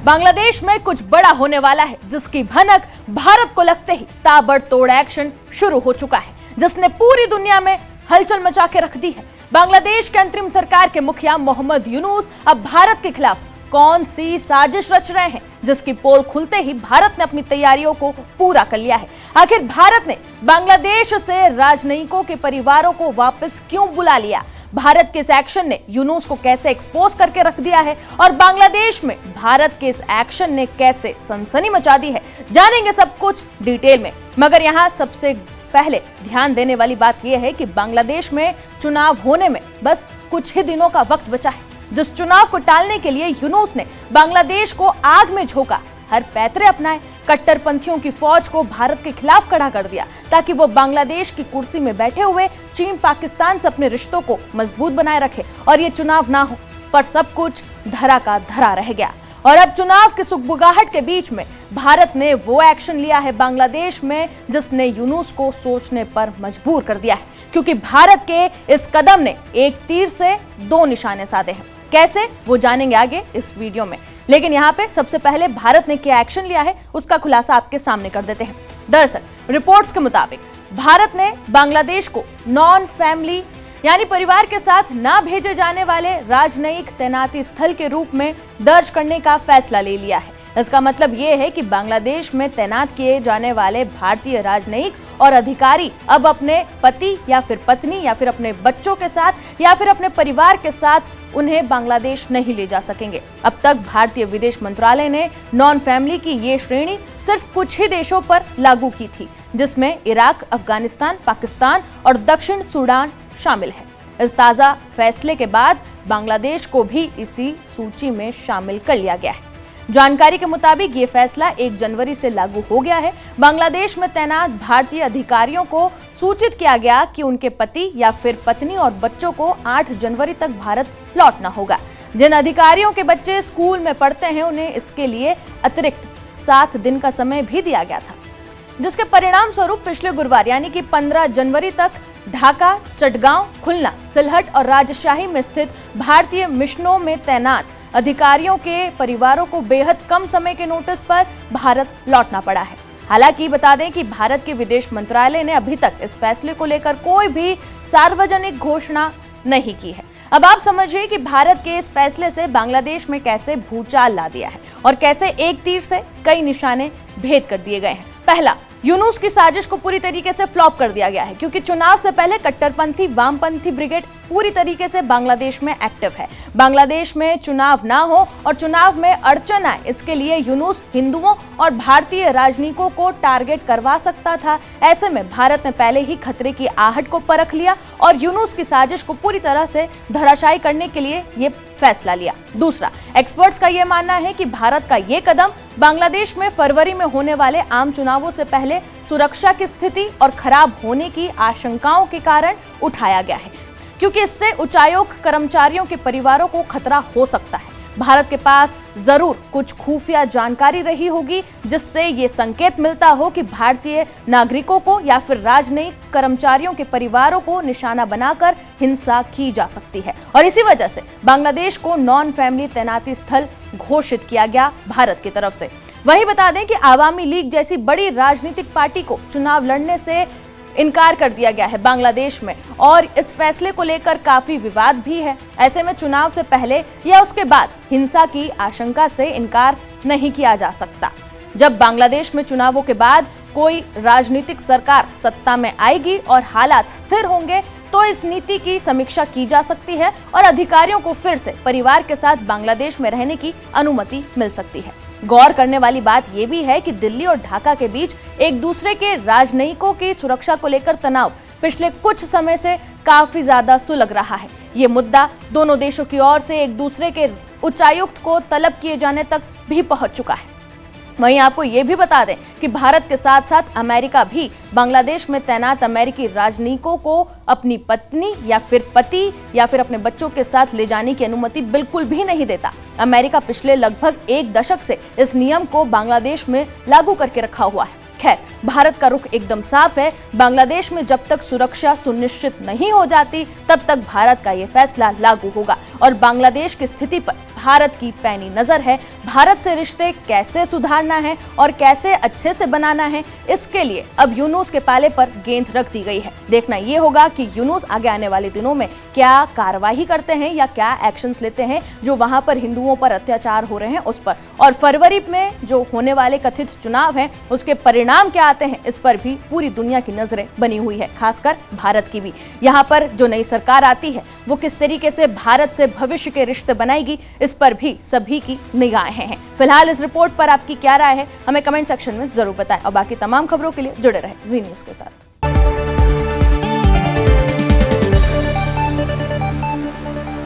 बांग्लादेश में कुछ बड़ा होने वाला है, जिसकी भनक भारत को लगते ही ताबड़तोड़ एक्शन शुरू हो चुका है, जिसने पूरी दुनिया में हलचल मचा के रख दी है। बांग्लादेश के अंतरिम सरकार के मुखिया मोहम्मद यूनुस अब भारत के खिलाफ कौन सी साजिश रच रहे हैं, जिसकी पोल खुलते ही भारत ने अपनी तैयारियों को पूरा कर लिया है। आखिर भारत ने बांग्लादेश से राजनयिकों के परिवारों को वापस क्यों बुला लिया? भारत के इस एक्शन ने यूनुस को कैसे एक्सपोज करके रख दिया है और बांग्लादेश में भारत के इस एक्शन ने कैसे सनसनी मचा दी है, जानेंगे सब कुछ डिटेल में। मगर यहाँ सबसे पहले ध्यान देने वाली बात यह है कि बांग्लादेश में चुनाव होने में बस कुछ ही दिनों का वक्त बचा है, जिस चुनाव को टालने के लिए यूनुस ने बांग्लादेश को आग में झोंका, हर पैतरे अपनाए, कट्टरपंथियों की फौज को भारत के खिलाफ खड़ा कर दिया ताकि वो बांग्लादेश की कुर्सी में बैठे हुए चीन पाकिस्तान से अपने रिश्तों को मजबूत बनाए रखे और ये चुनाव ना हो। पर सब कुछ धरा का धरा रह गया और अब चुनाव की सुगबुगाहट के बीच में भारत ने वो एक्शन लिया है बांग्लादेश में, जिसने यूनुस को सोचने पर मजबूर कर दिया है, क्योंकि भारत के इस कदम ने एक तीर से दो निशाने साधे हैं। कैसे, वो जानेंगे आगे इस वीडियो में। लेकिन यहाँ पे सबसे पहले भारत ने क्या एक्शन लिया है उसका खुलासा आपके सामने कर देते हैं। दरअसल रिपोर्ट्स के मुताबिक भारत ने बांग्लादेश को नॉन फैमिली यानी परिवार के साथ ना भेजे जाने वाले राजनयिक तैनाती स्थल के रूप में दर्ज करने का फैसला ले लिया है। इसका मतलब ये है कि बांग्लादेश में तैनात किए जाने वाले भारतीय राजनयिक और अधिकारी अब अपने पति या फिर पत्नी या फिर अपने बच्चों के साथ या फिर अपने परिवार के साथ उन्हें बांग्लादेश नहीं ले जा सकेंगे। अब तक भारतीय विदेश मंत्रालय ने नॉन फैमिली की ये श्रेणी सिर्फ कुछ ही देशों पर लागू की थी, जिसमें इराक, अफगानिस्तान, पाकिस्तान और दक्षिण सूडान शामिल है। इस ताजा फैसले के बाद बांग्लादेश को भी इसी सूची में शामिल कर लिया गया है। जानकारी के मुताबिक ये फैसला 1 जनवरी से लागू हो गया है। बांग्लादेश में तैनात भारतीय अधिकारियों को सूचित किया गया कि उनके पति या फिर पत्नी और बच्चों को 8 जनवरी तक भारत लौटना होगा। जिन अधिकारियों के बच्चे स्कूल में पढ़ते हैं उन्हें इसके लिए अतिरिक्त 7 दिन का समय भी दिया गया था, जिसके परिणाम स्वरूप पिछले गुरुवार यानी कि 15 जनवरी तक ढाका, चटगांव, खुलना, सिलहट और राजशाही में स्थित भारतीय मिशनों में तैनात अधिकारियों के परिवारों को बेहद कम समय के नोटिस पर भारत लौटना पड़ा है। हालांकि बता दें कि भारत के विदेश मंत्रालय ने अभी तक इस फैसले को लेकर कोई भी सार्वजनिक घोषणा नहीं की है। अब आप समझिए कि भारत के इस फैसले से बांग्लादेश में कैसे भूचाल ला दिया है और कैसे एक तीर से कई निशाने भेद कर दिए गए हैं। पहला, यूनुस की साजिश को पूरी तरीके से फ्लॉप कर दिया गया है, क्योंकि चुनाव से पहले कट्टरपंथी वामपंथी ब्रिगेड पूरी तरीके से बांग्लादेश में एक्टिव है। बांग्लादेश में चुनाव ना हो और चुनाव में अड़चन आए, इसके लिए यूनुस हिंदुओं और भारतीय राजनीतिकों को टारगेट करवा सकता था। ऐसे में भारत ने पहले ही खतरे की आहट को परख लिया और यूनुस की साजिश को पूरी तरह से धराशायी करने के लिए ये फैसला लिया। दूसरा, एक्सपर्ट्स का यह मानना है कि भारत का ये कदम बांग्लादेश में फरवरी में होने वाले आम चुनावों से पहले सुरक्षा की स्थिति और खराब होने की आशंकाओं के कारण उठाया गया है, क्योंकि इससे उच्चायोग कर्मचारियों के परिवारों को खतरा हो सकता है। भारत के पास जरूर कुछ खुफिया जानकारी रही होगी जिससे ये संकेत मिलता हो कि भारतीय नागरिकों को या फिर राजनयिक कर्मचारियों के परिवारों को निशाना बनाकर हिंसा की जा सकती है और इसी वजह से बांग्लादेश को नॉन फैमिली तैनाती स्थल घोषित किया गया भारत की तरफ से। वहीं बता दें कि आवामी लीग जैसी बड़ी राजनीतिक पार्टी को चुनाव लड़ने से इनकार कर दिया गया है बांग्लादेश में और इस फैसले को लेकर काफी विवाद भी है। ऐसे में चुनाव से पहले या उसके बाद हिंसा की आशंका से इनकार नहीं किया जा सकता। जब बांग्लादेश में चुनावों के बाद कोई राजनीतिक सरकार सत्ता में आएगी और हालात स्थिर होंगे तो इस नीति की समीक्षा की जा सकती है और अधिकारियों को फिर से परिवार के साथ बांग्लादेश में रहने की अनुमति मिल सकती है। गौर करने वाली बात यह भी है कि दिल्ली और ढाका के बीच एक दूसरे के राजनयिकों की सुरक्षा को लेकर तनाव पिछले कुछ समय से काफी ज्यादा सुलग रहा है। ये मुद्दा दोनों देशों की ओर से एक दूसरे के उच्चायुक्त को तलब किए जाने तक भी पहुंच चुका है। वहीं आपको ये भी बता दें कि भारत के साथ साथ अमेरिका भी बांग्लादेश में तैनात अमेरिकी राजनयिकों को अपनी पत्नी या फिर पति या फिर अपने बच्चों के साथ ले जाने की अनुमति बिल्कुल भी नहीं देता। अमेरिका पिछले लगभग 1 दशक से इस नियम को बांग्लादेश में लागू करके रखा हुआ है। खैर, भारत का रुख एकदम साफ है। बांग्लादेश में जब तक सुरक्षा सुनिश्चित नहीं हो जाती तब तक भारत का ये फैसला लागू होगा और बांग्लादेश की स्थिति पर भारत की पैनी नजर है। भारत से रिश्ते कैसे सुधारना है और कैसे अच्छे से बनाना है, इसके लिए अब यूनुस के पाले पर गेंद रख दी गई है। देखना यह होगा कि यूनुस आगे आने वाले दिनों में क्या कार्रवाई करते हैं या क्या एक्शंस लेते हैं जो वहां पर हिंदुओं पर अत्याचार हो रहे हैं उस पर। और फरवरी में जो होने वाले कथित चुनाव हैं उसके परिणाम क्या आते हैं, इस पर भी पूरी दुनिया की नजरें बनी हुई है, खासकर भारत की भी। यहाँ पर जो नई सरकार आती है वो किस तरीके से भारत से भविष्य के रिश्ते बनाएगी, इस पर भी सभी की निगाहें हैं। फिलहाल इस रिपोर्ट पर आपकी क्या राय है, हमें कमेंट सेक्शन में जरूर बताएं और बाकी तमाम खबरों के लिए जुड़े रहे जी न्यूज़ के साथ।